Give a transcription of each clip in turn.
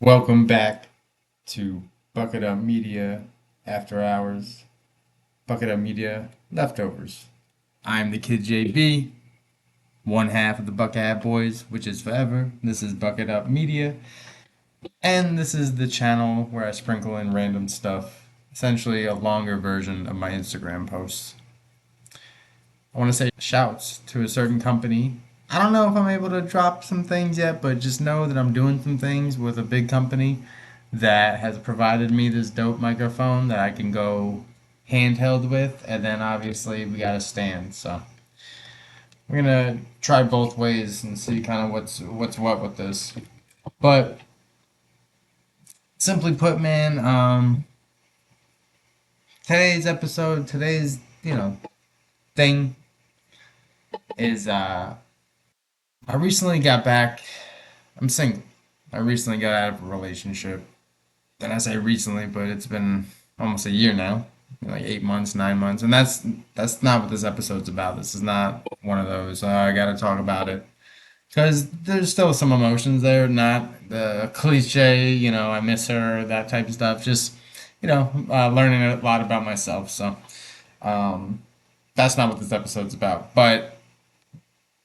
Welcome back to Bucketup Media After Hours. Bucketup Media Leftovers. I'm the kid JB, one half of the Bucketup Boys, which is forever. This is Bucketup Media, and this is the channel where I sprinkle in random stuff, essentially a longer version of my Instagram posts. I want to say shouts to a certain company. I don't know if I'm able to drop some things yet, but just know that I'm doing some things with a big company that has provided me this dope microphone that I can go handheld with, and then obviously we got a stand. So we're gonna try both ways and see kind of what's what with this. But simply put, man, today's episode, today's thing is I recently got back. I'm single. I recently got out of a relationship. And I say recently, but it's been almost a year now, like 8 months, 9 months, and that's not what this episode's about. This is not one of those. I got to talk about it because there's still some emotions there, not the cliche, I miss her, that type of stuff. Just learning a lot about myself. So um, that's not what this episode's about. But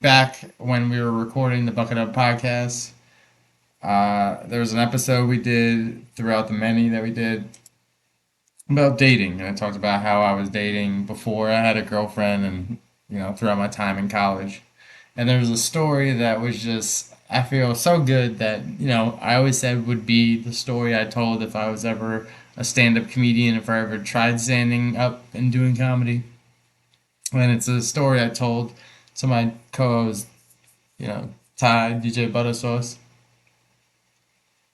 back when we were recording the Bucket Up podcast, there was an episode we did throughout the many that we did about dating, and I talked about how I was dating before I had a girlfriend, and throughout my time in college. And there was a story that was just I feel so good that I always said would be the story I told if I was ever a stand-up comedian, if I ever tried standing up and doing comedy. And it's a story I told to my co-host, Ty DJ Butter Sauce,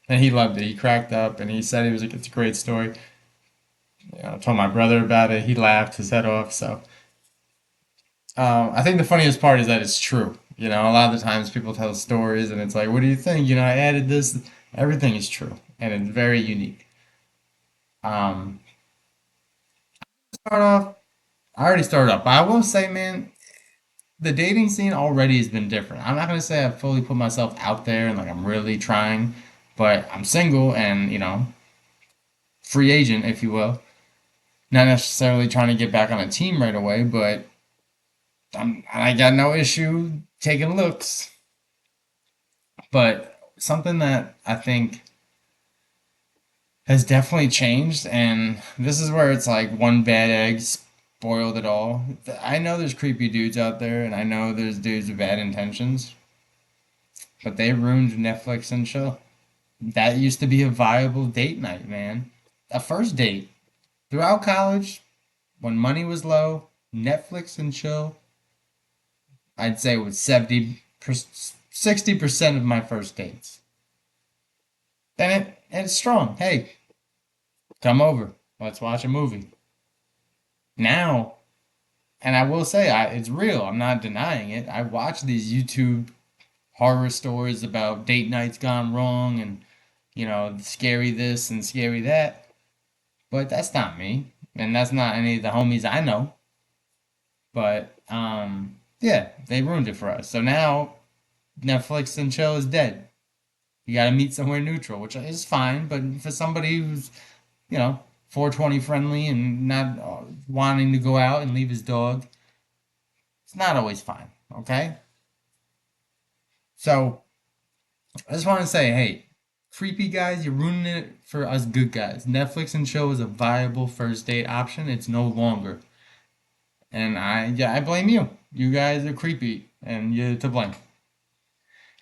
and he loved it. He cracked up and he said he was like, it's a great story. I told my brother about it. He laughed his head off. So I think the funniest part is that it's true. A lot of the times people tell stories and it's like, what do you think? I added this. Everything is true and it's very unique. Um, start off. I already started off, but I will say, man, the dating scene already has been different. I'm not gonna say I've fully put myself out there and like I'm really trying, but I'm single and free agent, if you will. Not necessarily trying to get back on a team right away, but I got no issue taking looks. But something that I think has definitely changed, and this is where it's like one bad egg spoiled it all. I know there's creepy dudes out there, and I know there's dudes with bad intentions, but they ruined Netflix and chill. That used to be a viable date night, man. A first date throughout college when money was low, Netflix and chill. I'd say with 60% of my first dates. Then it's strong. Hey, come over. Let's watch a movie. Now, and I will say, it's real. I'm not denying it. I watch these YouTube horror stories about date nights gone wrong and, scary this and scary that. But that's not me. And that's not any of the homies I know. But, yeah, they ruined it for us. So now Netflix and chill is dead. You got to meet somewhere neutral, which is fine. But for somebody who's, 420 friendly and not wanting to go out and leave his dog, it's not always fine. Okay. So I just want to say, hey, creepy guys, you're ruining it for us good guys. Netflix and chill is a viable first date option. It's no longer. And I blame you. You guys are creepy and you're to blame.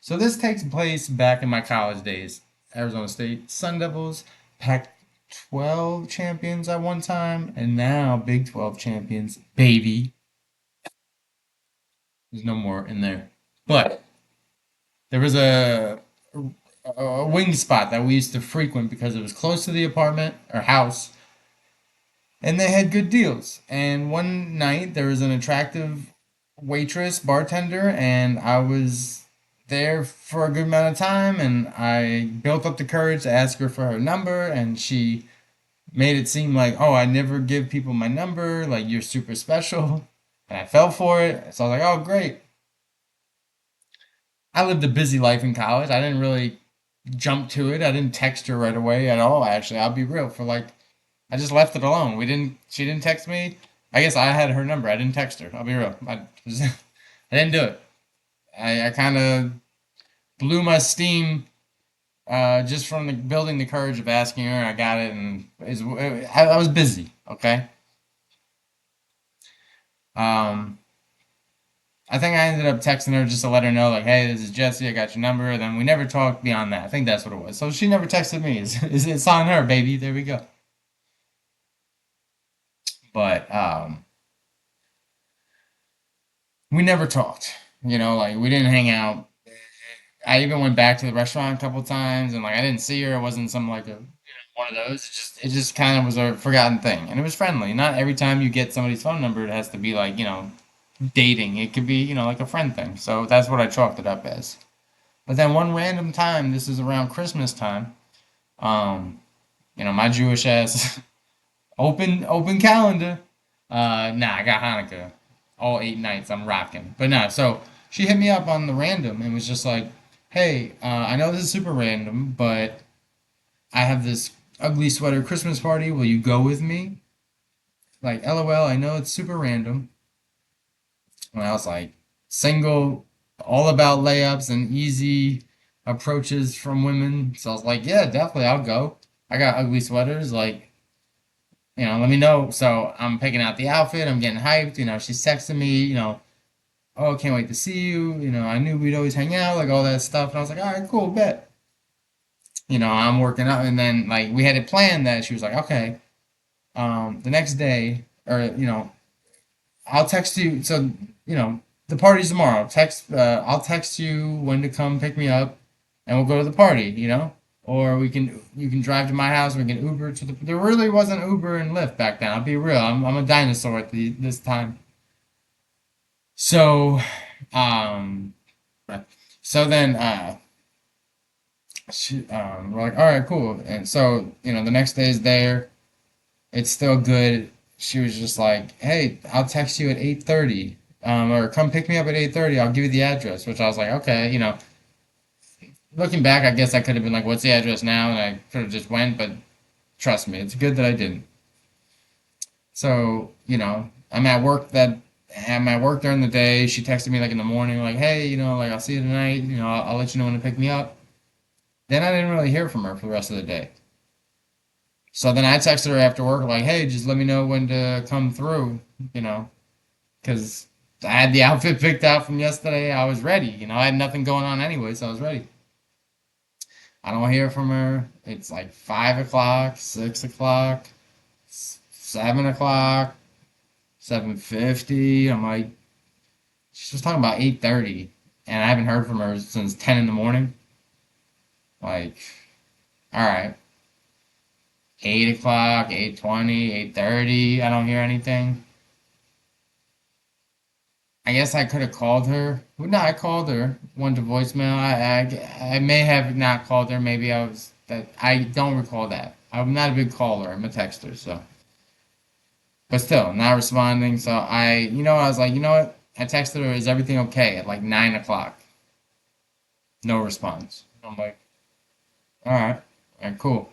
So this takes place back in my college days. Arizona State Sun Devils, Pac-12 champions at one time, and now Big 12 champions. Baby, there's no more in there. But there was a wing spot that we used to frequent because it was close to the apartment or house, and they had good deals. And one night there was an attractive waitress, bartender, and I was there for a good amount of time, and I built up the courage to ask her for her number, and she made it seem like, oh, I never give people my number, like you're super special. And I fell for it. So I was like, oh, great. I lived a busy life in college. I didn't really. jump to it. I didn't text her right away at all, actually. I'll be real. I just left it alone. She didn't text me. I guess I had her number. I didn't text her. I'll be real. I didn't do it. I kind of blew my steam just from building the courage of asking her. I got it, and I was busy. Okay. Um, I think I ended up texting her just to let her know, like, hey, this is Jesse. I got your number. Then we never talked beyond that. I think that's what it was. So she never texted me. It's on her, baby. There we go. But we never talked. Like we didn't hang out. I even went back to the restaurant a couple times, and like I didn't see her. It wasn't some like a one of those. It just kind of was a forgotten thing, and it was friendly. Not every time you get somebody's phone number, it has to be like dating. It could be like a friend thing. So that's what I chalked it up as. But then one random time, this is around Christmas time. Um, my Jewish ass open calendar. Nah, I got Hanukkah all 8 nights. I'm rocking. But nah, so she hit me up on the random and was just like, "Hey, I know this is super random, but I have this ugly sweater Christmas party. Will you go with me?" Like, LOL. I know it's super random. And I was like, single, all about layups and easy approaches from women. So I was like, yeah, definitely, I'll go. I got ugly sweaters. Like, let me know. So I'm picking out the outfit. I'm getting hyped. She's texting me, oh, can't wait to see you. I knew we'd always hang out, like all that stuff. And I was like, all right, cool, bet. I'm working out. And then, like, we had it planned that she was like, okay, the next day, or, I'll text you. So, the party's tomorrow. I'll text you when to come pick me up and we'll go to the party, Or you can drive to my house. We can Uber to there really wasn't Uber and Lyft back then. I'll be real. I'm a dinosaur at this time. So, um, so then, we're like, all right, cool. And so, the next day is there. It's still good. She was just like, hey, I'll text you at 8:30. Or come pick me up at 8:30. I'll give you the address, which I was like, okay, looking back, I guess I could have been like, what's the address now? And I could have just went, but trust me, it's good that I didn't. So, I'm at work during the day. She texted me like in the morning, like, hey, like I'll see you tonight. I'll let you know when to pick me up. Then I didn't really hear from her for the rest of the day. So then I texted her after work, like, hey, just let me know when to come through, you know, because I had the outfit picked out from yesterday. I was ready. I had nothing going on anyway, so I was ready. I don't hear from her. It's like 5 o'clock, 6 o'clock, 7 o'clock, 7:50. I'm like, she was talking about 8:30, and I haven't heard from her since 10 in the morning. Like, all right, 8 o'clock, 8:20, 8:30. I don't hear anything. I guess I could have called her. Well, no, I called her. Went to voicemail. I may have not called her. Maybe I was that. I don't recall that. I'm not a big caller. I'm a texter. So, but still, not responding. So I was like, you know what? I texted her. Is everything okay? At like 9 o'clock. No response. I'm like, all right, cool.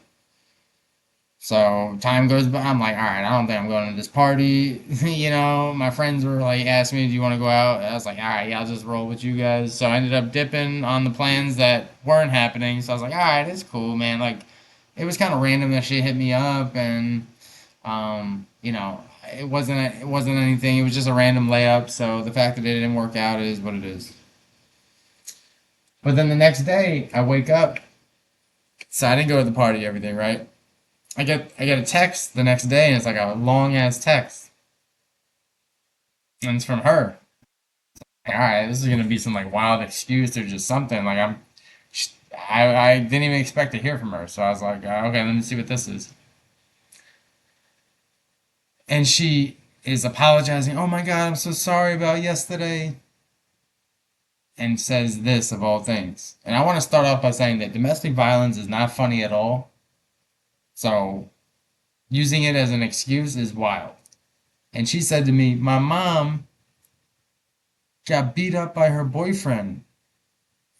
So time goes by. I'm like, all right, I don't think I'm going to this party. My friends were like asking me, do you want to go out? I was like, all right, yeah, I'll just roll with you guys. So I ended up dipping on the plans that weren't happening. So I was like, all right, it's cool, man. Like, it was kind of random that she hit me up, and it wasn't anything. It was just a random layup. So the fact that it didn't work out is what it is. But then the next day, I wake up. So I didn't go to the party, everything, right? I get a text the next day, and it's like a long ass text, and it's from her. Like, all right, this is gonna be some like wild excuse or just something. Like I didn't even expect to hear from her, so I was like, okay, let me see what this is. And she is apologizing. Oh my god, I'm so sorry about yesterday, and says this of all things. And I want to start off by saying that domestic violence is not funny at all. So using it as an excuse is wild. And she said to me, my mom got beat up by her boyfriend.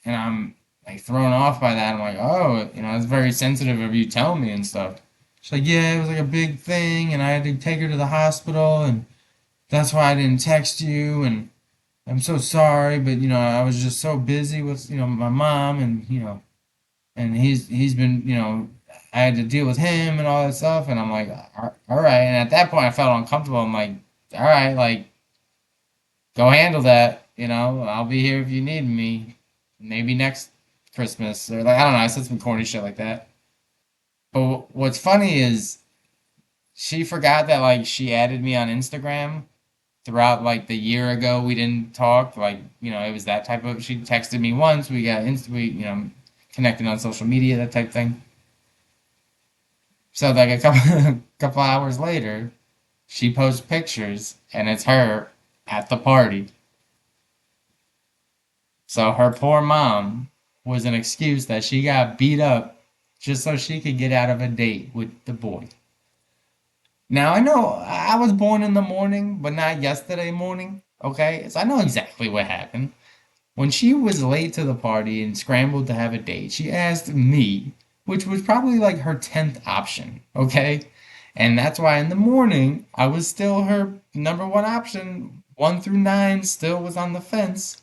And like thrown off by that. I'm like, oh, it's very sensitive of you telling me and stuff. She's like, yeah, it was like a big thing, and I had to take her to the hospital, and that's why I didn't text you, and I'm so sorry, but I was just so busy with my mom, and and he's been I had to deal with him and all that stuff, and I'm like, all right. And at that point, I felt uncomfortable. I'm like, all right, like go handle that. I'll be here if you need me. Maybe next Christmas or like I don't know. I said some corny shit like that. But what's funny is she forgot that like she added me on Instagram throughout like the year ago we didn't talk. Like it was that type of. She texted me once. We got we connected on social media, that type thing. So like a couple couple hours later, she posts pictures and it's her at the party. So her poor mom was an excuse that she got beat up just so she could get out of a date with the boy. Now I know I was born in the morning, but not yesterday morning. Okay, so I know exactly what happened. When she was late to the party and scrambled to have a date, she asked me, which was probably like her 10th option, okay? And that's why in the morning, I was still her number one option. 1 through 9 still was on the fence.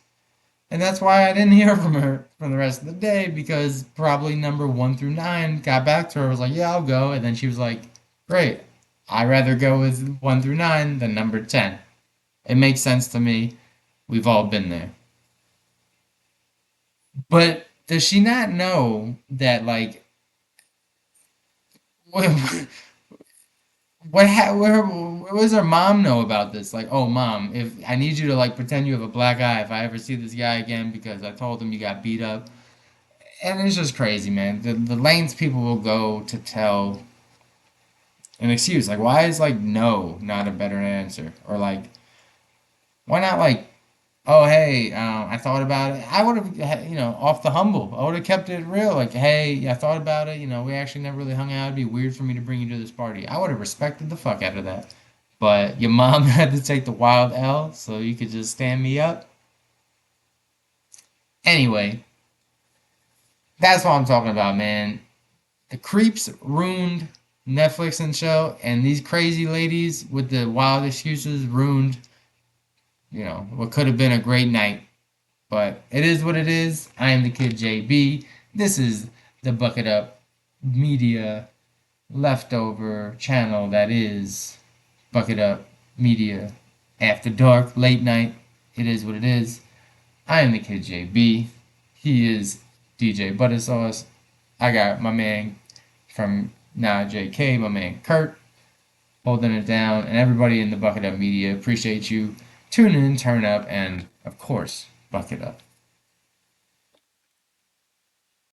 And that's why I didn't hear from her for the rest of the day because probably number 1 through 9 got back to her, was like, yeah, I'll go. And then she was like, great, I'd rather go with 1 through 9 than number 10. It makes sense to me. We've all been there. But does she not know that like what what does her mom know about this? Like, oh mom, if I need you to like pretend you have a black eye if I ever see this guy again because I told him you got beat up. And it's just crazy, man. The lengths people will go to tell an excuse. Like why is like no not a better answer? Or like why not like oh, hey, I thought about it. I would have, off the humble. I would have kept it real. Like, hey, I thought about it. We actually never really hung out. It'd be weird for me to bring you to this party. I would have respected the fuck out of that. But your mom had to take the wild L so you could just stand me up. Anyway, that's what I'm talking about, man. The creeps ruined Netflix and show, and these crazy ladies with the wild excuses ruined, what could have been a great night. But it is what it is. I am the kid JB. This is the Bucket Up Media leftover channel that is Bucket Up Media After Dark, late night. It is what it is. I am the kid JB. He is DJ Buttersauce. I got my man from Now JK, my man Kurt, holding it down, and everybody in the Bucket Up Media. Appreciate you. Tune in, turn up, and of course, bucket up.